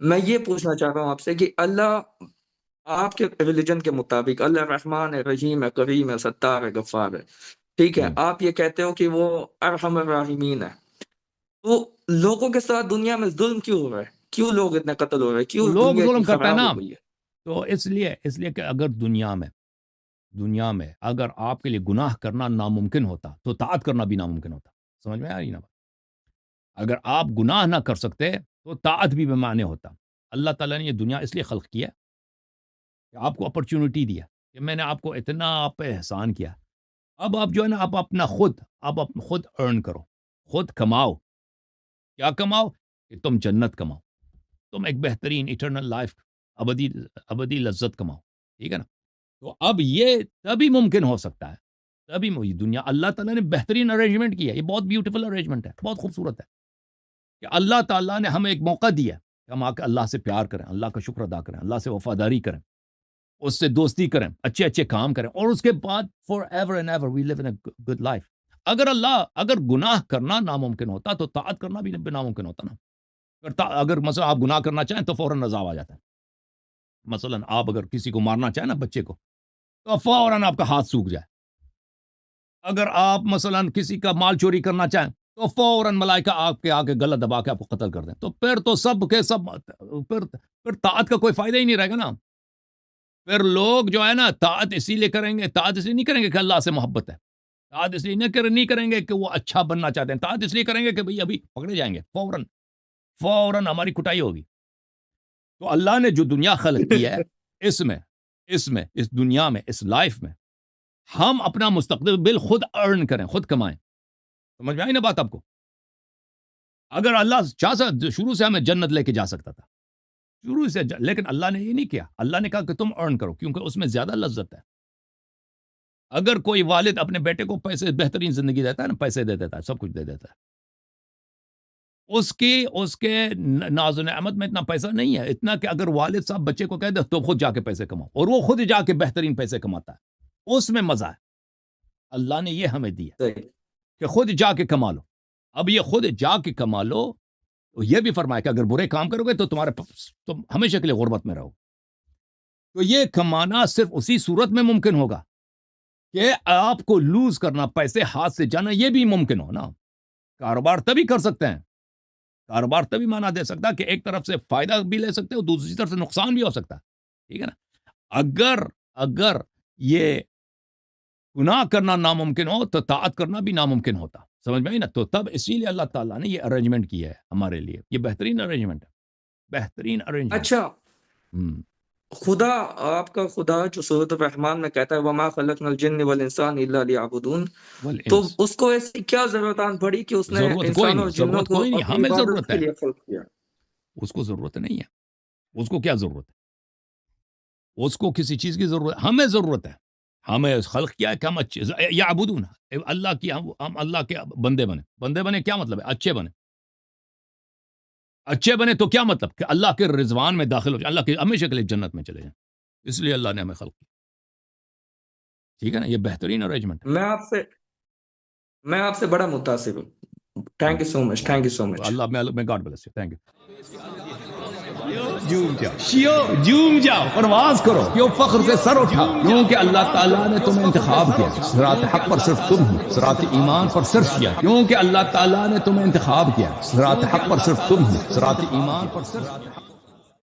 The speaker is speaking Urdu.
میں یہ پوچھنا چاہ رہا ہوں آپ سے کہ اللہ آپ کے ریلیجن کے مطابق اللہ رحمان ہے، رحیم ہے، کریم ہے، ستار ہے، غفار ہے، ٹھیک ہے؟ جی آپ یہ کہتے ہو کہ وہ ارحم الراحمین ہے، تو لوگوں کے ساتھ دنیا میں ظلم کیوں ہو رہا ہے؟ کیوں لوگ اتنے قتل ہو رہے ہیں؟ کیوں لوگ دنیا اتنی ظلم کرتے ہیں خراب نا، ہو گئی ہے؟ تو اس لیے کہ اگر دنیا میں اگر آپ کے لیے گناہ کرنا ناممکن ہوتا تو طاعت کرنا بھی ناممکن ہوتا. سمجھ میں آ رہی نا بات؟ اگر آپ گناہ نہ کر سکتے تو طاعت بھی بے معنی ہوتا. اللہ تعالیٰ نے یہ دنیا اس لیے خلق کیا کہ آپ کو اپرچونٹی دیا کہ میں نے آپ کو اتنا آپ پہ احسان کیا. اب آپ جو ہے نا آپ اپنا خود ارن کرو، خود کماؤ. کیا کماؤ؟ کہ تم جنت کماؤ، تم ایک بہترین ایٹرنل لائف، ابدی لذت کماؤ. ٹھیک ہے نا؟ تو اب یہ تبھی ممکن ہو سکتا ہے، تبھی دنیا اللہ تعالیٰ نے بہترین ارینجمنٹ کیا. یہ بہت بیوٹیفل ارینجمنٹ ہے، بہت خوبصورت ہے کہ اللہ تعالیٰ نے ہمیں ایک موقع دیا کہ ہم آ کے اللہ سے پیار کریں، اللہ کا شکر ادا کریں، اللہ سے وفاداری کریں، اس سے دوستی کریں، اچھے اچھے کام کریں، اور اس کے بعد for ever and ever we live in a good life. اگر گناہ کرنا ناممکن ہوتا تو طاعت کرنا بھی ناممکن ہوتا نا. اگر مثلا آپ گناہ کرنا چاہیں تو فوراً عذاب آ جاتا ہے. مثلا آپ اگر کسی کو مارنا چاہیں نا، بچے کو، تو فوراً آپ کا ہاتھ سوکھ جائے. اگر آپ مثلا کسی کا مال چوری کرنا چاہیں تو فوراً ملائکہ آپ کے آگے گلا دبا کے آپ کو قتل کر دیں. تو پھر تو سب کے سب پھر طاعت کا کوئی فائدہ ہی نہیں رہے گا نا. پھر لوگ جو ہے نا طاعت اسی لیے کریں گے، طاعت اس لیے نہیں کریں گے کہ اللہ سے محبت ہے، طاعت اس لیے نہیں کریں گے کہ وہ اچھا بننا چاہتے ہیں، طاعت اس لیے کریں گے کہ بھئی ابھی پکڑے جائیں گے، فوراً ہماری کٹائی ہوگی. تو اللہ نے جو دنیا خلق کی ہے، اس دنیا میں، اس لائف میں ہم اپنا مستقبل خود ارن کریں، خود کمائیں. سمجھ میں آئی نا بات آپ کو؟ اگر اللہ چاہتا شروع سے ہمیں جنت لے کے جا سکتا تھا شروع سے، لیکن اللہ نے یہ نہیں کیا. اللہ نے کہا کہ تم ارن کرو، کیونکہ اس میں زیادہ لذت ہے. اگر کوئی والد اپنے بیٹے کو پیسے، بہترین زندگی دیتا ہے نا، پیسے دے دیتا ہے، سب کچھ دے دیتا ہے، اس کے ناز و نعمت میں اتنا پیسہ نہیں ہے، اتنا کہ اگر والد صاحب بچے کو کہہ دے تو خود جا کے پیسے کماؤ، اور وہ خود جا کے بہترین پیسے کماتا ہے، اس میں مزہ ہے. اللہ نے یہ ہمیں دیا صحیح. کہ خود جا کے کما لو. اب یہ خود جا کے کما لو، یہ بھی فرمایا کہ اگر برے کام کرو گے تو تم ہمیشہ کے لیے غربت میں رہو. تو یہ کمانا صرف اسی صورت میں ممکن ہوگا کہ آپ کو لوز کرنا، پیسے ہاتھ سے جانا، یہ بھی ممکن ہو نا. کاروبار تبھی کر سکتے ہیں، کاروبار تبھی مانا دے سکتا کہ ایک طرف سے فائدہ بھی لے سکتے ہو، دوسری طرف سے نقصان بھی ہو سکتا ہے. ٹھیک ہے نا؟ اگر یہ گناہ کرنا ناممکن ہو تو طاعت کرنا بھی ناممکن ہوتا. سمجھ میں آئی نا؟ تو تب اسی لیے اللہ تعالیٰ نے یہ ارینجمنٹ کیا ہے ہمارے لیے. یہ بہترین ارینجمنٹ ہے، بہترین ارینجمنٹ. اچھا، خدا، آپ کا خدا جو سورۃ الرحمن میں کہتا ہے وَمَا خَلَقْنَا الْجِنَّ وَالْإِنسَانَ إِلَّا لِيَعْبُدُونَ، تو اس کو ایسی کیا ضرورت آن پڑی کہ اس نے انسانوں اور جنوں کو اپنی ہمیں عبادت ضرورت کے ہے، لیے خلق کیا؟ اس کو ضرورت نہیں ہے. اس کو کیا ضرورت ہے؟ اس کو کسی چیز کی ضرورت، ہمیں ضرورت ہے. ہمیں خلق کیا ہے کہ ہم اچھے یعبدون، اللہ کی، ہم اللہ کے بندے بنے. کیا مطلب ہے؟ اچھے بنے تو کیا مطلب؟ کہ اللہ کے رضوان میں داخل ہو جائے، اللہ کے ہمیشہ کے لیے جنت میں چلے جائیں. اس لیے اللہ نے ہمیں خلق کیا. ٹھیک ہے نا؟ یہ بہترین ارینجمنٹ ہے. میں آپ سے بڑا متاثر ہوں. Thank you so much, thank you so much. اللہ میں God bless you. Thank you. جوم جاؤ، پرواز کرو، کیوں فخر سے سر اٹھا، کیونکہ اللہ تعالیٰ نے تمہیں انتخاب کیا. صراط حق پر صرف تم ہو، صراط ایمان پر صرف کیا، کیونکہ اللہ تعالیٰ نے تمہیں انتخاب کیا. صراط حق پر صرف تم ہو، صراط ایمان پر صرف